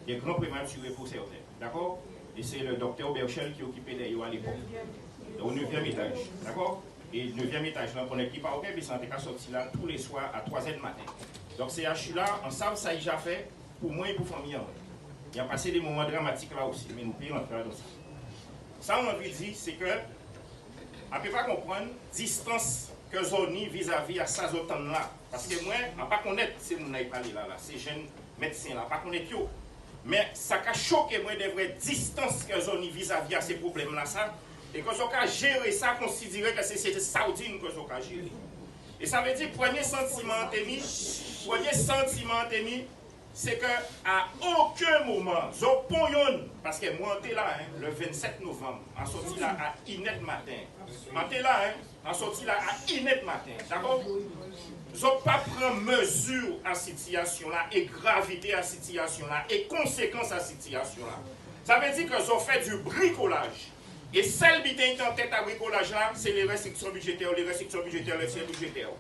des grands prématurés pour certains. D'accord? Et c'est le docteur Berchel qui occupait des à l'époque, au 9e étage. D'accord? Et le 9e étage, là, on est qui pas OK, puis ça a sorti là tous les soirs à 3h du matin. Donc, ces HU là, en savent ça, il a fait pour moi et pour la famille. Il a passé des moments dramatiques là aussi, mais nous pouvons entrer dans ça. Ça, on a envie de dire, c'est que, on ne peut pas comprendre la distance que Zoni vis-à-vis à sa zotan là. Parce que moi, je ne peux pas connaître ces gens qui parlent là, ces jeunes médecins là, je ne peux pas connaître eux. Mais ça a choqué moi de vraies distances que Zoni vis-à-vis à ces problèmes là, ça. Et que ça a géré ça, considérer que c'est Saoudine que ça a géré. Et ça veut dire, premier sentiment, c'est qu'à aucun moment, parce que moi, j'étais là, le 27 novembre, je suis sorti là à Inet matin. J'étais là, je suis sorti là à Inet matin. D'accord? Je n'ai pas pris mesure à cette situation-là, et gravité à cette situation-là, et conséquences à cette situation-là. Ça veut dire que j'ai fait du bricolage. Et celle qui est en tête à bricolage-là, c'est les restrictions budgétaires, les budgétaires.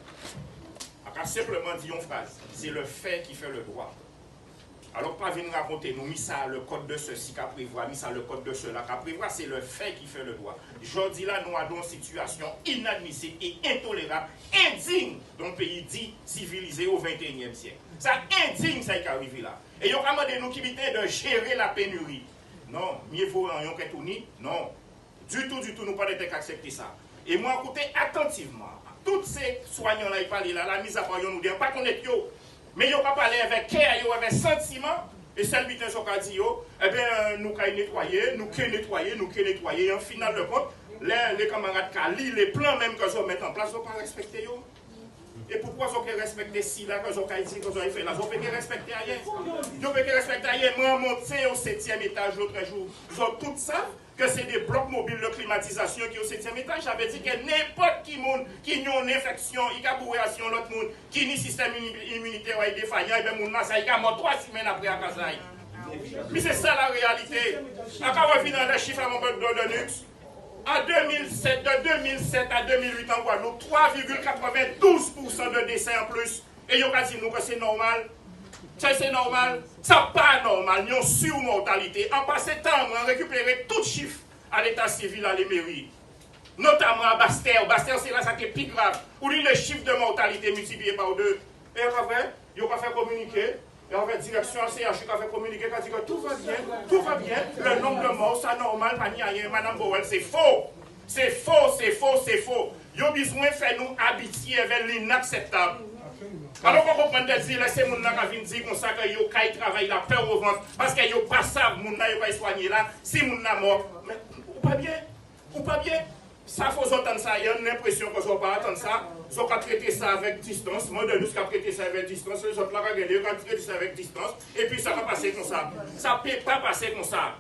Alors, simplement dire une phrase, c'est le fait qui fait le droit. Alors, pas venir raconter, nous, mis ça le code de ceci qu'a prévoir, mis ça le code de cela qu'a prévoir, c'est le fait qui fait le droit. Je dis là, nous avons une situation inadmissible et intolérable, indigne d'un pays dit civilisé au XXIe siècle. Ça indigne, ça qui est arrivé là. Et il y a demandé nous qui de gérer la pénurie. Non, mieux vaut rien que tout ni, non. Du tout, nous pas d'être accepter ça. Et moi, écoutez attentivement. Tous ces soignants-là, ils parlent là, la mise à part, nous disent pas qu'on est yo. Mais ils n'ont pas parlé avec cœur, avec sentiment. Et celle qui a dit, eh bien, nous avons nettoyé, nous avons nettoyé. Et en final de compte, les camarades qui ont lu les plans même que je mets en place, ils n'ont pas respecté. Et pourquoi ils ont respecté si là, que ils ont dit, que ils ont fait là, ils n'ont pas respecté rien. Ils n'ont pas respecté rien. Moi, monté au 7e étage l'autre jour. Ils ont tout ça. Que c'est des blocs mobiles de climatisation qui au 7e étage, j'avais dit que n'importe qui monde qui a une infection, il a bourration, l'autre monde, qui a un système immunitaire défaillant, et bien mon ça il a mort 3 semaines après à Kazaï. Mais c'est ça la réalité. Encore revenir dans les chiffres à mon pote d'Onux, de 2007 à 2008 en Guadeloupe, 3,92% de décès en plus. Et ils ont dit nous que c'est normal. Ça c'est normal, ça pas normal, nous avons surmortalité. En passant temps, on a récupéré tout chiffre à l'état civil, à les mairies. Notamment à Bastère. Bastère, c'est là ça qui est plus grave. Où le chiffre de mortalité multiplié par 2. Et après, ils ont fait communiquer. Et en fait, direction CH qui a fait communiquer, qui a dit que tout va bien. Le nombre de morts, c'est normal, pas ni rien. Madame Bowell, c'est faux. C'est faux. Ils ont besoin de faire nous habituer vers l'inacceptable. Alors qu'on comprend de dire, laissez mon n'a venir dire comme ça que yo kay travail la peur au ventre parce que yo pas ça mon n'a pas soigner là si mon n'a mort mais ou pas bien ça faut entendre ça il y a une impression que ça pas attendre ça so ka traiter ça avec distance moi de nous ka traiter ça avec distance les autres là ka regarder ka traiter ça avec distance et puis ça va passer comme ça peut pas passer comme ça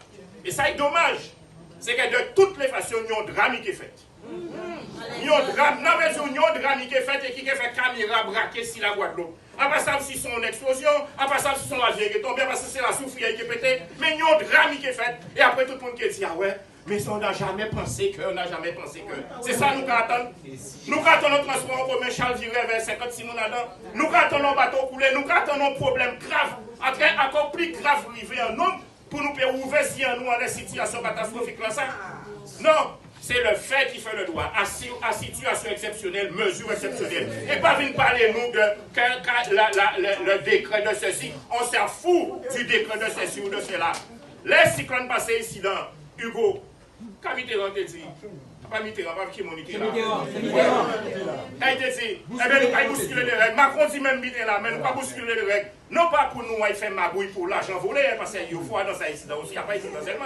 et ça est dommage c'est que de toutes les façons il y a un drame qui est fait. Il y a un drame qui est fait et qui fait caméra braquée sur la Guadeloupe. Après ça, si c'est une explosion, après ça, si c'est un avion qui est tombé, parce que c'est la souffrière qui est pétée. Mais il y a un drame qui est fait. Et après, tout le monde qui dit, ah ouais, mais ça, on n'a jamais pensé que. C'est ça, nous attendons. Nous attendons le transport en commun, Charles virer vers 56 000 là-dedans. Nous attendons le bateau couler, nous attendons un problème grave. Encore plus grave, arriver en nombre pour nous faire ouvrir si nous en des situations catastrophiques là, ça. Non. C'est le fait qui fait le droit. À situation exceptionnelle, mesure exceptionnelle. Et pas venir parler nous de le décret de ceci. On s'en fout du décret de ceci ou de cela. Les cyclones passés ici dans Hugo. Quand Mitterrand te dit, pas Mitterrand, pas qui monique là. Quand il te dit, eh bien, nous ne pas bousculer les règles. Macron dit même Mitterrand là, mais nous ne pas bousculer les règles. Non pas pour nous faire magouille pour l'argent volé, parce qu'il faut dans ça ici, il n'y a pas ici seulement.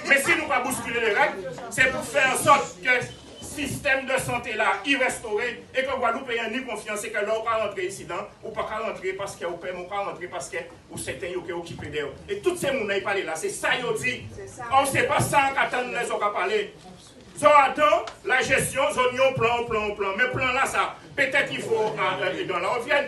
Mais si nous ne pas bousculer les règles, c'est pour faire en sorte que le système de santé là, il restauré, et que Guadeloupe ait ni confiance, et que là, on va rentrer ici, ou pas rentrer parce que vous payez, on va rentrer parce que vous certains qui sont occupés d'eux. Et tous ces gens qui parlent là, c'est ça qu'ils dit. On ne sait pas ça qu'attendre les autres à parler. So, attends, la gestion, zone plan. Mais plan là, ça, peut-être il faut, dans la revienne.